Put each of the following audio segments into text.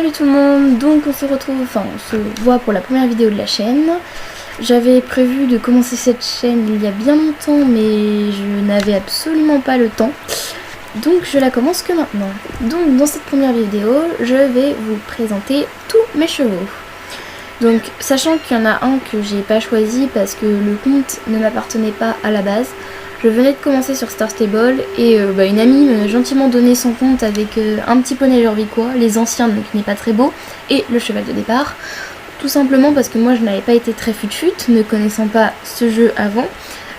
Salut tout le monde, donc on se retrouve, enfin on se voit pour la première vidéo de la chaîne. J'avais prévu de commencer cette chaîne il y a bien longtemps mais je n'avais absolument pas le temps. Donc je la commence que maintenant. Donc dans cette première vidéo, je vais vous présenter tous mes chevaux. Donc sachant qu'il y en a un que j'ai pas choisi parce que le compte ne m'appartenait pas à la base. Je venais de commencer sur Star Stable et une amie m'a gentiment donné son compte avec un petit poney jorviquois, les anciens donc qui n'est pas très beau, et le cheval de départ. Tout simplement parce que moi je n'avais pas été très fut-fut, ne connaissant pas ce jeu avant.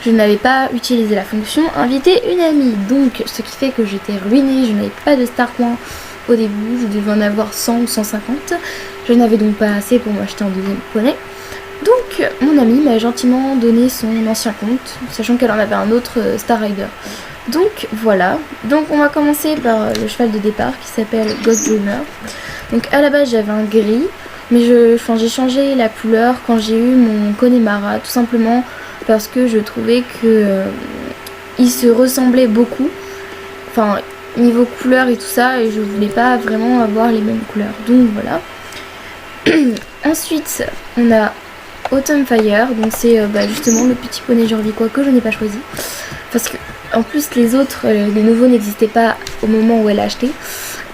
Je n'avais pas utilisé la fonction inviter une amie, donc ce qui fait que j'étais ruinée, je n'avais pas de Star Coin au début, je devais en avoir 100 ou 150. Je n'avais donc pas assez pour m'acheter un deuxième poney. Donc mon amie m'a gentiment donné son ancien compte, sachant qu'elle en avait un autre Star Rider. Donc voilà, donc on va commencer par le cheval de départ qui s'appelle Ghost Dreamer. Donc à la base j'avais un gris, mais j'ai changé la couleur quand j'ai eu mon Connemara, tout simplement parce que je trouvais que il se ressemblait beaucoup, enfin niveau couleur et tout ça, et je voulais pas vraiment avoir les mêmes couleurs, donc voilà. Ensuite on a Autumn Fire, donc c'est justement le petit poney jorviquois que je n'ai pas choisi parce que en plus les autres, les nouveaux n'existaient pas au moment où elle a acheté,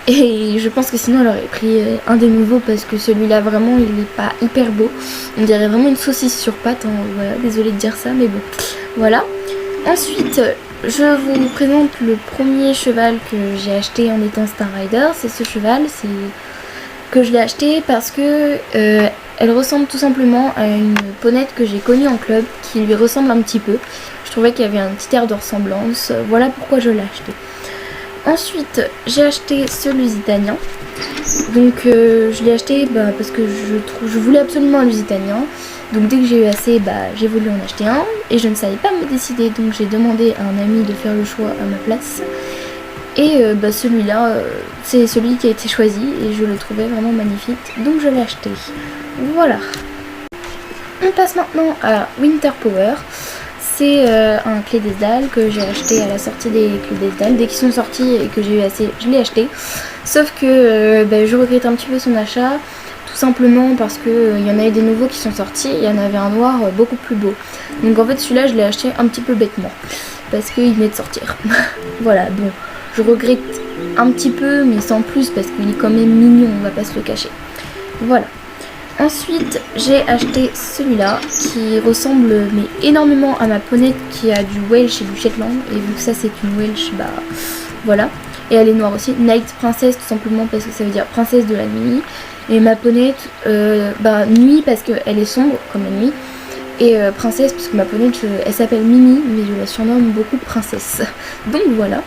et je pense que sinon elle aurait pris un des nouveaux parce que celui-là vraiment il n'est pas hyper beau, on dirait vraiment une saucisse sur pattes, hein. Voilà, désolée de dire ça mais bon voilà. Ensuite je vous présente le premier cheval que j'ai acheté en étant Star Rider. C'est ce cheval, c'est que je l'ai acheté parce que elle ressemble tout simplement à une ponette que j'ai connue en club, qui lui ressemble un petit peu. Je trouvais qu'il y avait un petit air de ressemblance, voilà pourquoi je l'ai acheté. Ensuite j'ai acheté ce Lusitanien. Donc je l'ai acheté parce que je voulais absolument un Lusitanien. Donc dès que j'ai eu assez, j'ai voulu en acheter un et je ne savais pas me décider, donc j'ai demandé à un ami de faire le choix à ma place. Et celui-là, c'est celui qui a été choisi et je le trouvais vraiment magnifique, donc je l'ai acheté. Voilà. On passe maintenant à Winter Power. C'est un clé des dalles que j'ai acheté à la sortie des clés des dalles. Dès qu'ils sont sortis et que j'ai eu assez, je l'ai acheté. Sauf que je regrette un petit peu son achat, tout simplement parce qu'il y en avait des nouveaux qui sont sortis et il y en avait un noir beaucoup plus beau. Donc en fait celui-là je l'ai acheté un petit peu bêtement, parce qu'il venait de sortir. Voilà, bon. Je regrette un petit peu, mais sans plus, parce qu'il est quand même mignon, on va pas se le cacher. Voilà. Ensuite, j'ai acheté celui-là, qui ressemble mais énormément à ma ponette qui a du Welsh et du Shetland. Et vu que ça c'est une Welsh, voilà. Et elle est noire aussi. Night Princess, tout simplement parce que ça veut dire princesse de la nuit. Et ma ponette, nuit parce qu'elle est sombre comme la nuit. Et princesse parce que ma ponette, elle s'appelle Mimi, mais je la surnomme beaucoup princesse. Donc voilà.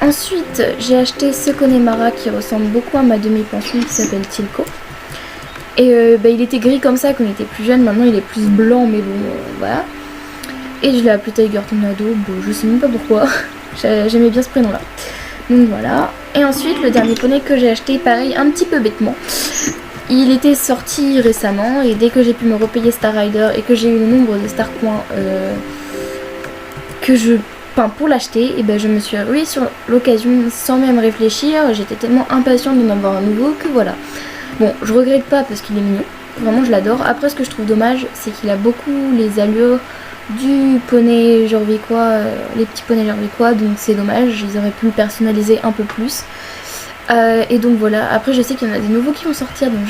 Ensuite, j'ai acheté ce Connemara qui ressemble beaucoup à ma demi-pension qui s'appelle Tilko. Et il était gris comme ça quand il était plus jeune, maintenant il est plus blanc, mais bon, voilà. Et je l'ai appelé Tiger Tornado, je sais même pas pourquoi, j'aimais bien ce prénom-là. Donc voilà. Et ensuite, le dernier poney que j'ai acheté, pareil, un petit peu bêtement. Il était sorti récemment, et dès que j'ai pu me repayer Star Rider et que j'ai eu le nombre de Star Coins pour l'acheter, et je me suis ruée sur l'occasion sans même réfléchir. J'étais tellement impatiente d'en avoir un nouveau que voilà. Bon, je regrette pas parce qu'il est mignon, vraiment je l'adore. Après, ce que je trouve dommage, c'est qu'il a beaucoup les allures du poney jorviquois, les petits poneys jorviquois, donc c'est dommage, ils auraient pu le personnaliser un peu plus. Et donc voilà, après je sais qu'il y en a des nouveaux qui vont sortir, donc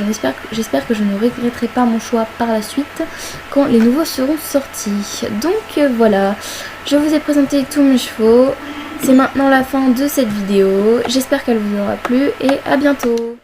j'espère que je ne regretterai pas mon choix par la suite quand les nouveaux seront sortis. Donc voilà, je vous ai présenté tous mes chevaux, c'est maintenant la fin de cette vidéo, j'espère qu'elle vous aura plu et à bientôt.